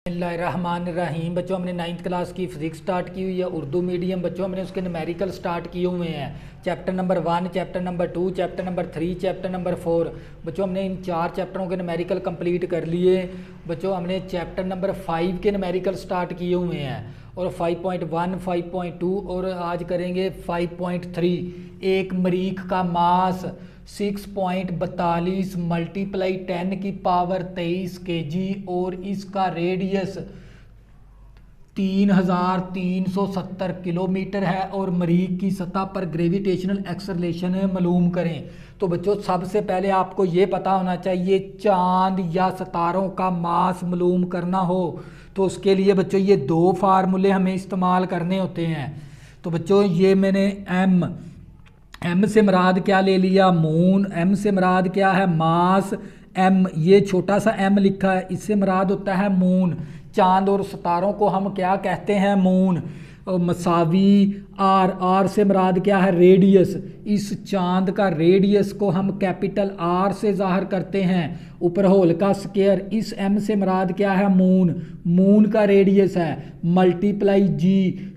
बिस्मिल्लाहिर्रहमानिर्रहीम। बच्चों हमने 9th क्लास की फिजिक्स स्टार्ट की हुई है, उर्दू मीडियम। बच्चों हमने उसके न्यूमेरिकल स्टार्ट किए हुए हैं। Chapter number 1, chapter number 2, chapter number 3, chapter number 4। बच्चों हमने इन 4 चैप्टरों के न्यूमेरिकल कंप्लीट कर लिए। बच्चों हमने चैप्टर नंबर 5 के न्यूमेरिकल स्टार्ट किए हुए हैं, और 5.1, 5.2 और आज करेंगे 5.3। एक मरीख का मास 6.42 मल्टीप्लाई 10 की पावर 23 kg और इसका रेडियस 3370 किलोमीटर है, और मरीख की सतह पर ग्रेविटेशनल एक्सेलरेशन मालूम करें। तो बच्चों सबसे पहले आपको ये पता होना चाहिए, चांद या सितारों का मास मालूम करना हो तो उसके लिए बच्चों ये 2 फार्मूले हमें इस्तेमाल करने होते हैं। तो बच्चों ये मैंने एम से मुराद क्या ले लिया, मून। एम से मुराद क्या है, मास। एम ये छोटा सा एम लिखा है, इससे मुराद होता है मून। चांद और सितारों को हम क्या कहते हैं, मून। मसावी आर से मुराद क्या है, रेडियस। इस चांद का रेडियस को हम कैपिटल आर से जाहिर करते हैं, ऊपर होल का स्क्वायर। इस एम से मुराद क्या है, मून। मून का रेडियस है मल्टीप्लाई जी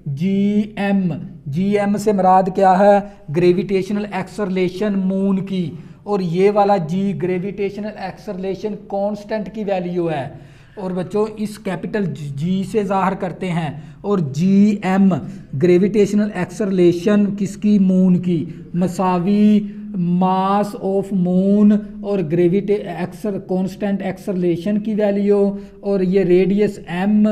एम से मुराद क्या है, ग्रेविटेशनल एक्सेलरेशन मून की। और ये वाला जी ग्रेविटेशनल एक्सेलरेशन कांस्टेंट की वैल्यू है, और बच्चों इस कैपिटल जी से जाहिर करते हैं। और जी एम ग्रेविटेशनल एक्सेलरेशन किसकी, मून की, मसावी मास ऑफ मून और कांस्टेंट एक्सेलरेशन की वैल्यू, और ये रेडियस एम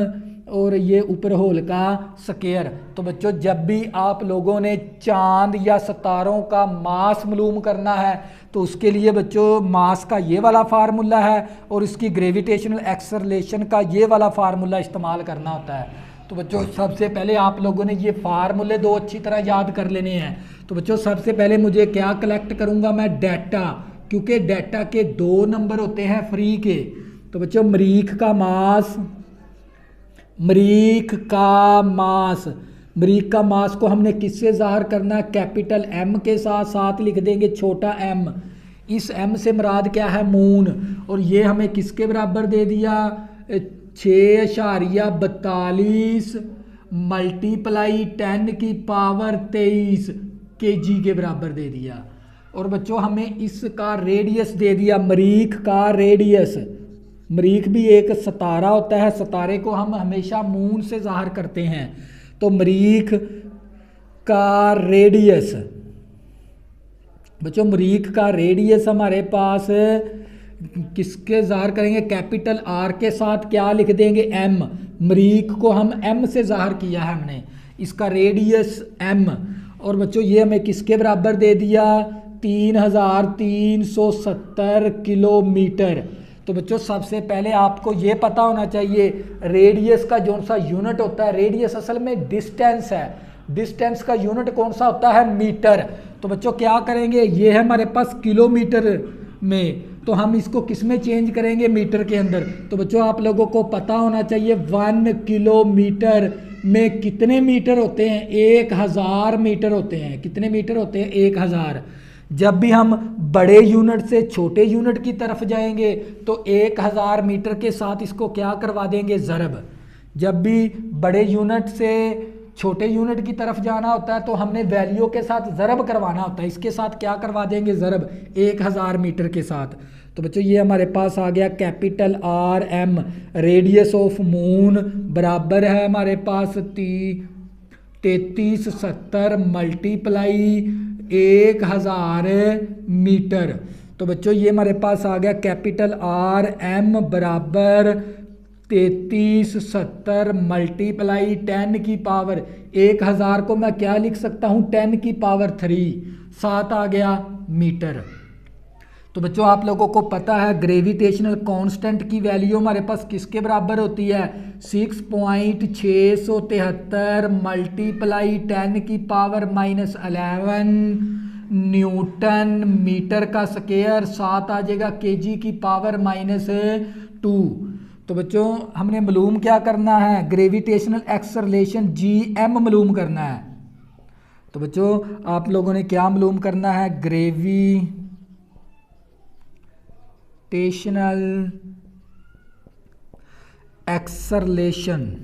और ये ऊपर होल का स्क्वायर। तो बच्चों जब भी आप लोगों ने चांद या सितारों का मास मालूम करना है तो उसके लिए बच्चों मास का ये वाला फार्मूला है, और इसकी ग्रेविटेशनल एक्सेलरेशन का ये वाला फार्मूला इस्तेमाल करना होता है। तो बच्चों सबसे पहले आप लोगों ने ये फार्मूले 2 अच्छी तरह याद कर लेने हैं। तो बच्चों सबसे पहले मुझे क्या कलेक्ट करूँगा मैं, डाटा, क्योंकि डाटा के 2 नंबर होते हैं फ्री के। तो बच्चों मरीख का मास को हमने किससे ज़ाहिर करना है, कैपिटल एम के साथ, साथ लिख देंगे छोटा एम। इस एम से मुराद क्या है, मून। और ये हमें किसके बराबर दे दिया, 6.42 मल्टीप्लाई 10 की पावर 23 kg के बराबर दे दिया। और बच्चों हमें इसका रेडियस दे दिया, मरीख का रेडियस। मरीख भी एक सितारा होता है, सितारे को हम हमेशा मून से जाहिर करते हैं। तो मरीख का रेडियस, बच्चों मरीख का रेडियस हमारे पास किसके जाहिर करेंगे, कैपिटल आर के साथ क्या लिख देंगे, एम। मरीख को हम एम से जाहिर किया है हमने, इसका रेडियस एम। और बच्चों ये हमें किसके बराबर दे दिया, 3370 किलोमीटर। तो बच्चों सबसे पहले आपको ये पता होना चाहिए, रेडियस का जो सा यूनिट होता है, रेडियस असल में डिस्टेंस है, डिस्टेंस का यूनिट कौन सा होता है, मीटर। तो बच्चों क्या करेंगे, ये है हमारे पास किलोमीटर में, तो हम इसको किस में चेंज करेंगे, मीटर के अंदर। तो बच्चों आप लोगों को पता होना चाहिए 1 किलोमीटर में कितने मीटर होते हैं, 1000 मीटर होते हैं। कितने मीटर होते हैं, 1000। जब भी हम बड़े यूनिट से छोटे यूनिट की तरफ जाएंगे तो 1000 मीटर के साथ इसको क्या करवा देंगे, ज़रब। जब भी बड़े यूनिट से छोटे यूनिट की तरफ जाना होता है तो हमने वैल्यू के साथ ज़रब करवाना होता है, इसके साथ क्या करवा देंगे, ज़रब 1000 मीटर के साथ। तो बच्चों ये हमारे पास आ गया capital R M, radius of moon बराबर है हमारे पास 3370 मल्टीप्लाई 1000 मीटर। तो बच्चों ये हमारे पास आ गया कैपिटल आर एम बराबर 3370 मल्टीप्लाई 10 की पावर 1000 को मैं क्या लिख सकता हूँ, 10 की पावर 3, 7 आ गया मीटर। तो बच्चों आप लोगों को पता है ग्रेविटेशनल कांस्टेंट की वैल्यू हमारे पास किसके बराबर होती है, 6.673 मल्टीप्लाई 10 की पावर -11 न्यूटन मीटर का स्क्वायर, 7 आ जाएगा केजी की पावर -2। तो बच्चों हमने मालूम क्या करना है, ग्रेविटेशनल एक्सेलरेशन जी एम मालूम करना है। तो बच्चों आप लोगों ने क्या मालूम करना है, gravitational acceleration,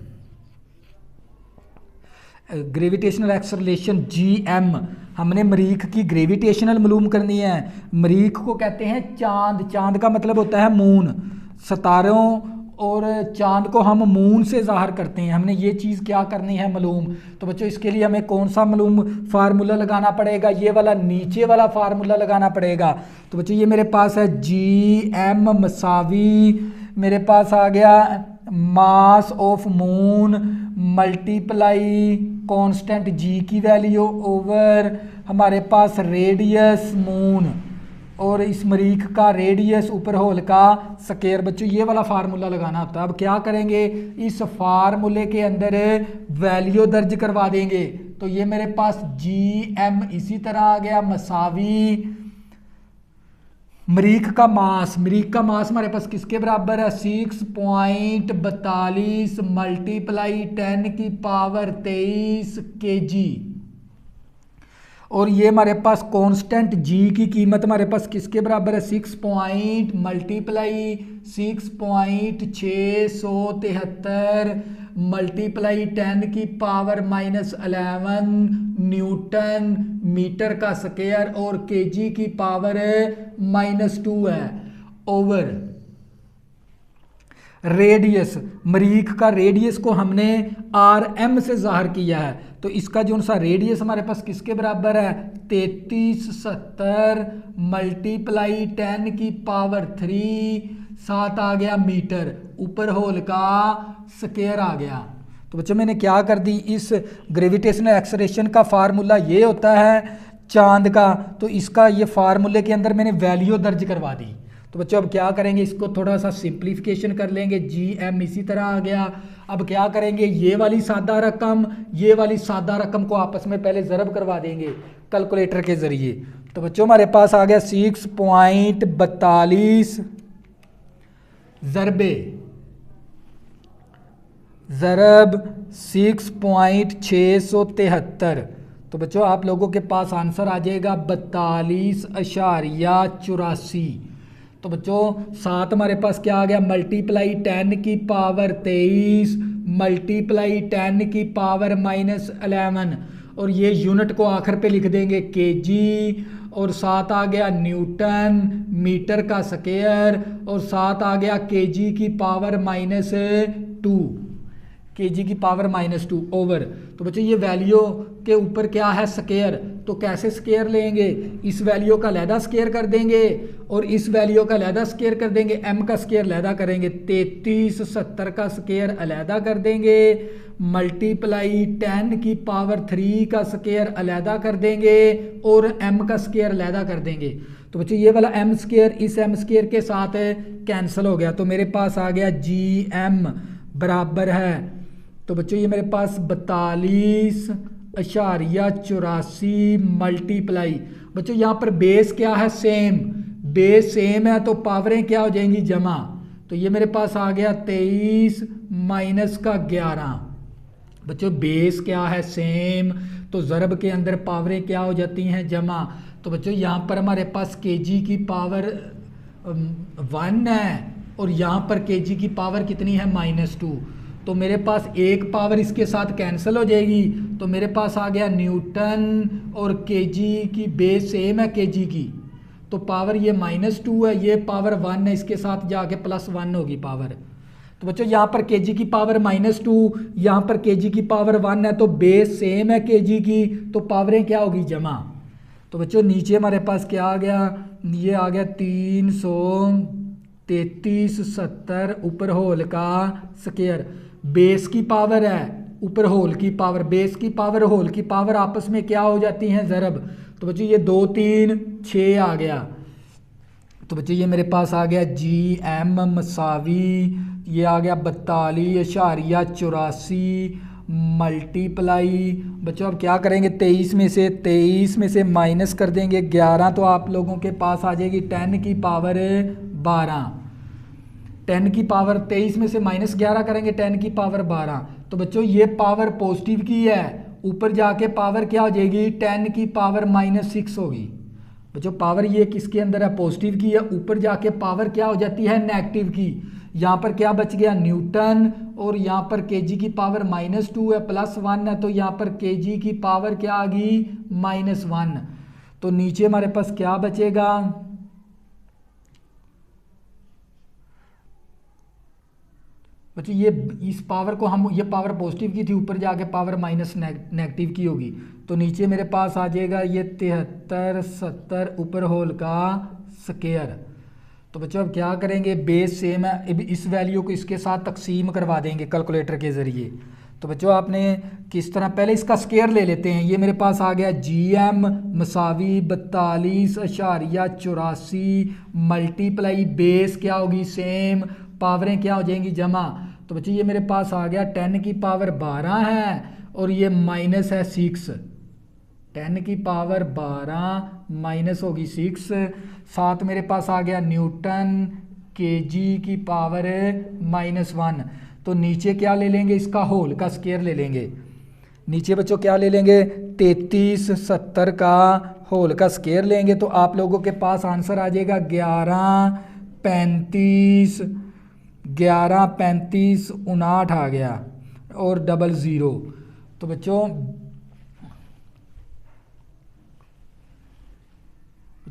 gravitational acceleration GM, हमने मरीख की ग्रेविटेशनल मालूम करनी है। मरीख को कहते हैं चांद, चांद का मतलब होता है मून, सितारों और चांद को हम मून से ज़ाहिर करते हैं। हमने ये चीज़ क्या करनी है मालूम। तो बच्चों इसके लिए हमें कौन सा मालूम फार्मूला लगाना पड़ेगा, ये वाला नीचे वाला फार्मूला लगाना पड़ेगा। तो बच्चों ये मेरे पास है GM मसावी, मेरे पास आ गया mass of moon multiply constant G की वैल्यू ओवर हमारे पास रेडियस मून और इस मरीख का रेडियस ऊपर होल का स्क्वायर। बच्चों ये वाला फार्मूला लगाना होता है। अब क्या करेंगे, इस फार्मूले के अंदर वैल्यू दर्ज करवा देंगे। तो ये मेरे पास GM इसी तरह आ गया मसावी मरीख का मास, मरीख का मास हमारे पास किसके बराबर है 6.42 मल्टीप्लाई 10 की पावर 23 kg। और ये हमारे पास कांस्टेंट G की कीमत हमारे पास किसके बराबर है 6 मल्टीप्लाई 6.673 मल्टीप्लाई 10 की पावर -11 न्यूटन मीटर का स्क्वायर और kg की पावर -2 है ओवर रेडियस। मरीख का रेडियस को हमने RM से ज़ाहिर किया है। तो इसका जो सा रेडियस हमारे पास किसके बराबर है 3370 मल्टीप्लाई 10 की पावर 3 साथ आ गया मीटर, ऊपर होल का स्क्वायर आ गया। तो बच्चों मैंने क्या कर दी, इस ग्रेविटेशनल एक्सेलरेशन का फार्मूला ये होता है चांद का, तो इसका ये फार्मूले के अंदर मैंने वैल्यू दर्ज करवा दी। तो बच्चों अब क्या करेंगे, इसको थोड़ा सा सिंप्लीफिकेशन कर लेंगे। GM इसी तरह आ गया। अब क्या करेंगे, ये वाली सादा रकम ये वाली सादा रकम को आपस में पहले ज़रब करवा देंगे कैलकुलेटर के ज़रिए। तो बच्चों हमारे पास आ गया 6.42 ज़रब 6.673। तो बच्चों आप लोगों के पास आंसर आ जाएगा 42.84। तो बच्चों साथ हमारे पास क्या आ गया मल्टीप्लाई 10 की पावर 23 मल्टीप्लाई 10 की पावर -11 और ये यूनिट को आखिर पे लिख देंगे kg और साथ आ गया न्यूटन मीटर का स्क्वायर और साथ आ गया kg की पावर -2 kg की पावर -2 ओवर। तो बच्चों ये वैल्यू के ऊपर क्या है स्क्वायर, तो कैसे स्क्वायर लेंगे, इस वैल्यू का लहदा स्क्वायर कर देंगे और इस वैल्यू का लहदा स्क्वायर कर देंगे, m का स्क्वायर लहदा करेंगे 3370 का स्क्वायर अलहदा कर देंगे मल्टीप्लाई 10 की पावर 3 का स्क्वायर अलहदा कर देंगे और m का स्क्वायर अलहदा कर देंगे। तो बच्चों ये वाला m स्क्वायर इस m स्क्वायर के साथ कैंसिल हो गया। तो मेरे पास आ गया GM बराबर है, तो बच्चों ये मेरे पास 42.84 मल्टीप्लाई, बच्चों यहाँ पर बेस क्या है सेम, बेस सेम है तो पावरें क्या हो जाएंगी जमा। तो ये मेरे पास आ गया 23 माइनस का 11। बच्चों बेस क्या है सेम तो ज़रब के अंदर पावरें क्या हो जाती हैं जमा। तो बच्चों यहाँ पर हमारे पास kg की पावर 1 है और यहाँ पर kg की पावर कितनी है -2। तो मेरे पास एक पावर इसके साथ कैंसिल हो जाएगी। तो मेरे पास आ गया न्यूटन और kg की बेस सेम है kg की, तो पावर ये -2 है, ये पावर 1 है, इसके साथ जाके +1 होगी पावर। तो बच्चों यहाँ पर kg की पावर -2 यहाँ पर kg की पावर 1 है तो बेस सेम है kg की, तो पावरें क्या होगी जमा। तो बच्चों नीचे हमारे पास क्या आ गया, ये आ गया 333.70 ऊपर होल का स्क्वायर, बेस की पावर है ऊपर होल की पावर, बेस की पावर होल की पावर आपस में क्या हो जाती हैं ज़रब। तो बच्चों ये 2 3 6 आ गया। तो बच्चों ये मेरे पास आ गया GM मसावी, ये आ गया 42.84 मल्टीप्लाई। बच्चों अब क्या करेंगे 23 में से माइनस कर देंगे 11, तो आप लोगों के पास आ जाएगी 10 की पावर 12। 10 की पावर 23 में से -11 करेंगे 10 की पावर 12। तो बच्चों ये पावर पॉजिटिव की है, ऊपर जाके पावर क्या हो जाएगी 10 की पावर -6 होगी। बच्चों पावर ये किसके अंदर है पॉजिटिव की है, ऊपर जाके पावर क्या हो जाती है नेगेटिव की, यहाँ पर क्या बच गया न्यूटन, और यहाँ पर केजी की पावर -2 है, +1 है, तो यहाँ पर केजी की पावर क्या आ गई -1। तो नीचे हमारे पास क्या बचेगा, बच्चों ये इस पावर को हम, ये पावर पॉजिटिव की थी, ऊपर जाके पावर माइनस नेगेटिव की होगी, तो नीचे मेरे पास आ जाएगा ये 73 70 ऊपर होल का स्क्वायर। तो बच्चों अब क्या करेंगे, बेस सेम है, अब इस वैल्यू को इसके साथ तकसीम करवा देंगे कैलकुलेटर के ज़रिए। तो बच्चों आपने किस तरह, पहले इसका स्क्वायर ले लेते हैं। ये मेरे पास आ गया GM मसावी 42.84 मल्टीप्लाई बेस क्या होगी सेम, पावरें क्या हो जाएंगी जमा। तो बच्चों ये मेरे पास आ गया 10 की पावर 12 है, और ये माइनस है 6, 10 की पावर 12 माइनस होगी 6, साथ मेरे पास आ गया न्यूटन केजी की पावर -1। तो नीचे क्या ले लेंगे, इसका होल का स्क्वायर ले लेंगे। नीचे बच्चों क्या ले लेंगे, 33 70 का होल का स्क्वायर लेंगे, तो आप लोगों के पास आंसर आ जाएगा 11 35 59 आ गया, और 00। तो बच्चों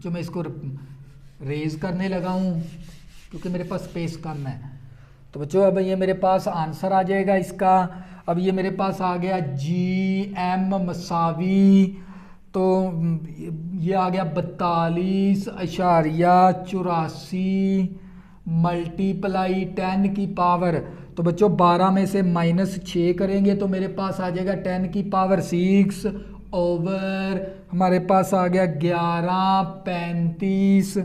मैं इसको रेज करने लगा हूँ क्योंकि मेरे पास स्पेस कम है। तो बच्चों अब ये मेरे पास आंसर आ जाएगा इसका। अब ये मेरे पास आ गया GM मसावी, तो ये आ गया 42.84 मल्टीप्लाई 10 की पावर, तो बच्चों 12 में से -6 करेंगे तो मेरे पास आ जाएगा 10 की पावर 6 ओवर हमारे पास आ गया 11 35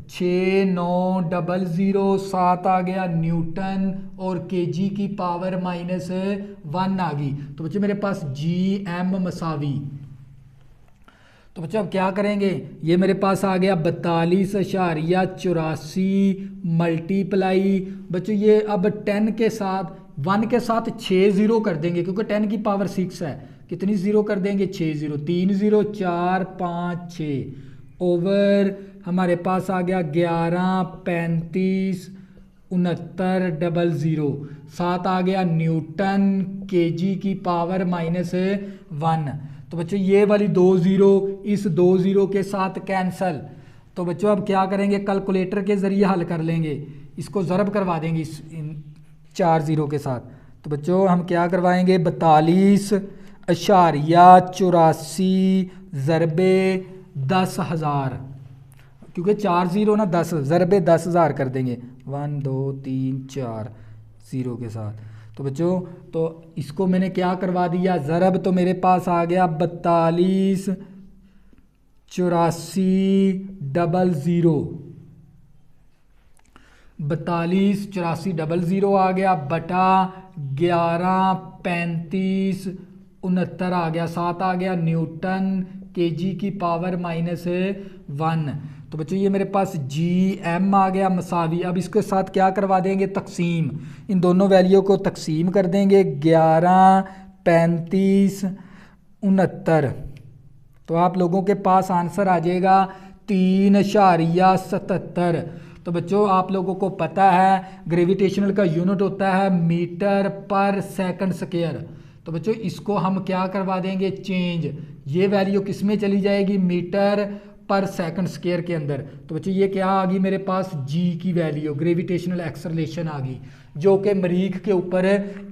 6900 7 आ गया न्यूटन, और केजी की पावर -1 आ गई। तो बच्चों मेरे पास GM मसावी। तो बच्चों अब क्या करेंगे, ये मेरे पास आ गया 42.84 मल्टीप्लाई, बच्चों ये अब 10 के साथ 1 के साथ 6 0 कर देंगे क्योंकि 10 की पावर 6 है, कितनी 0 कर देंगे 6 0, 3 0 4 5 6 ओवर हमारे पास आ गया 11 35 6900 साथ आ गया न्यूटन केजी की पावर -1। तो बच्चों ये वाली 2 0 इस 2 0 के साथ कैंसल। तो बच्चों अब क्या करेंगे, कैलकुलेटर के ज़रिए हल कर लेंगे, इसको ज़रब करवा देंगे इस 4 0 के साथ। तो बच्चों हम क्या करवाएंगे, 42.84 ज़रबे 10,000, क्योंकि 4 0 ना 10 ज़रबे 10,000 कर देंगे 1 2 3 4 0 के साथ। तो बच्चों तो इसको मैंने क्या करवा दिया ज़रब, तो मेरे पास आ गया 42.84 आ गया बटा 11 35 69 आ गया, साथ आ गया न्यूटन केजी की पावर -1। तो बच्चों ये मेरे पास GM आ गया मसावी। अब इसके साथ क्या करवा देंगे, तकसीम, इन दोनों वैल्यू को तकसीम कर देंगे 11 35 69। तो आप लोगों के पास आंसर आ जाएगा 3.77। तो बच्चों आप लोगों को पता है ग्रेविटेशनल का यूनिट होता है मीटर पर सेकंड स्क्वायर। तो बच्चों इसको हम क्या करवा देंगे चेंज, ये वैल्यू किस में चली जाएगी, मीटर पर सेकंड स्क्वायर के अंदर। तो बच्चों ये क्या आ गई मेरे पास, G की वैल्यू ग्रेविटेशनल एक्सेलरेशन आ गई, जो कि मरीख के ऊपर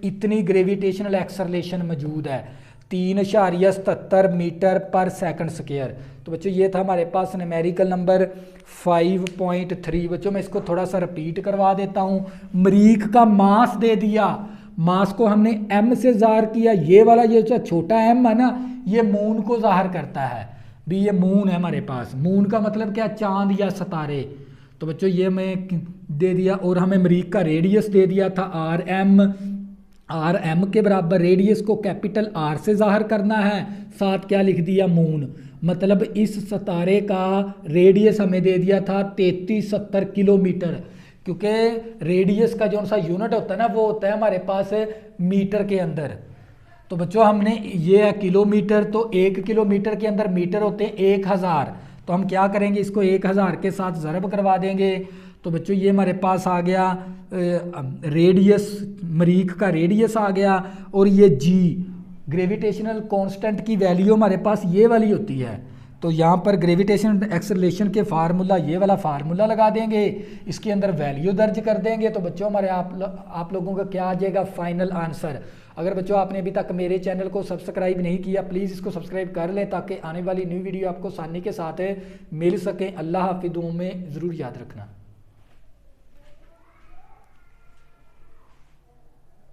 इतनी ग्रेविटेशनल एक्सेलरेशन मौजूद है 3.77 मीटर पर सेकंड स्क्वायर। तो बच्चों ये था हमारे पास न्यूमेरिकल नंबर 5.3। बच्चों मैं इसको थोड़ा सा रिपीट करवा देता हूँ। मरीख का मास दे दिया, मास को हमने m से ज़ाहिर किया, ये वाला ये जो छोटा m है ना, ये मून को ज़ाहिर करता है भी, ये मून है हमारे पास। मून का मतलब क्या, चांद या सितारे। तो बच्चों ये मैं दे दिया, और हमें मरीख का रेडियस दे दिया था RM के बराबर, रेडियस को कैपिटल R से ज़ाहिर करना है, साथ क्या लिख दिया मून, मतलब इस सितारे का रेडियस हमें दे दिया था 3370 किलोमीटर, क्योंकि रेडियस का जो सा यूनिट होता है ना वो होता है हमारे पास मीटर के अंदर। तो बच्चों हमने ये है किलोमीटर, तो 1 किलोमीटर के अंदर मीटर होते हैं 1000। तो हम क्या करेंगे, इसको 1000 के साथ ज़रब करवा देंगे। तो बच्चों ये हमारे पास आ गया रेडियस, मरीख का रेडियस आ गया, और ये जी ग्रेविटेशनल कांस्टेंट की वैल्यू हमारे पास ये वाली होती है। तो यहाँ पर ग्रेविटेशन एक्सेलरेशन के फार्मूला, ये वाला फार्मूला लगा देंगे, इसके अंदर वैल्यू दर्ज कर देंगे, तो बच्चों हमारे आप लोगों का क्या आ जाएगा फाइनल आंसर। अगर बच्चों आपने अभी तक मेरे चैनल को सब्सक्राइब नहीं किया, प्लीज़ इसको सब्सक्राइब कर लें ताकि आने वाली न्यू वीडियो आपको आसानी के साथ मिल सके। अल्लाह हाफिज़, दुआओं में ज़रूर याद रखना।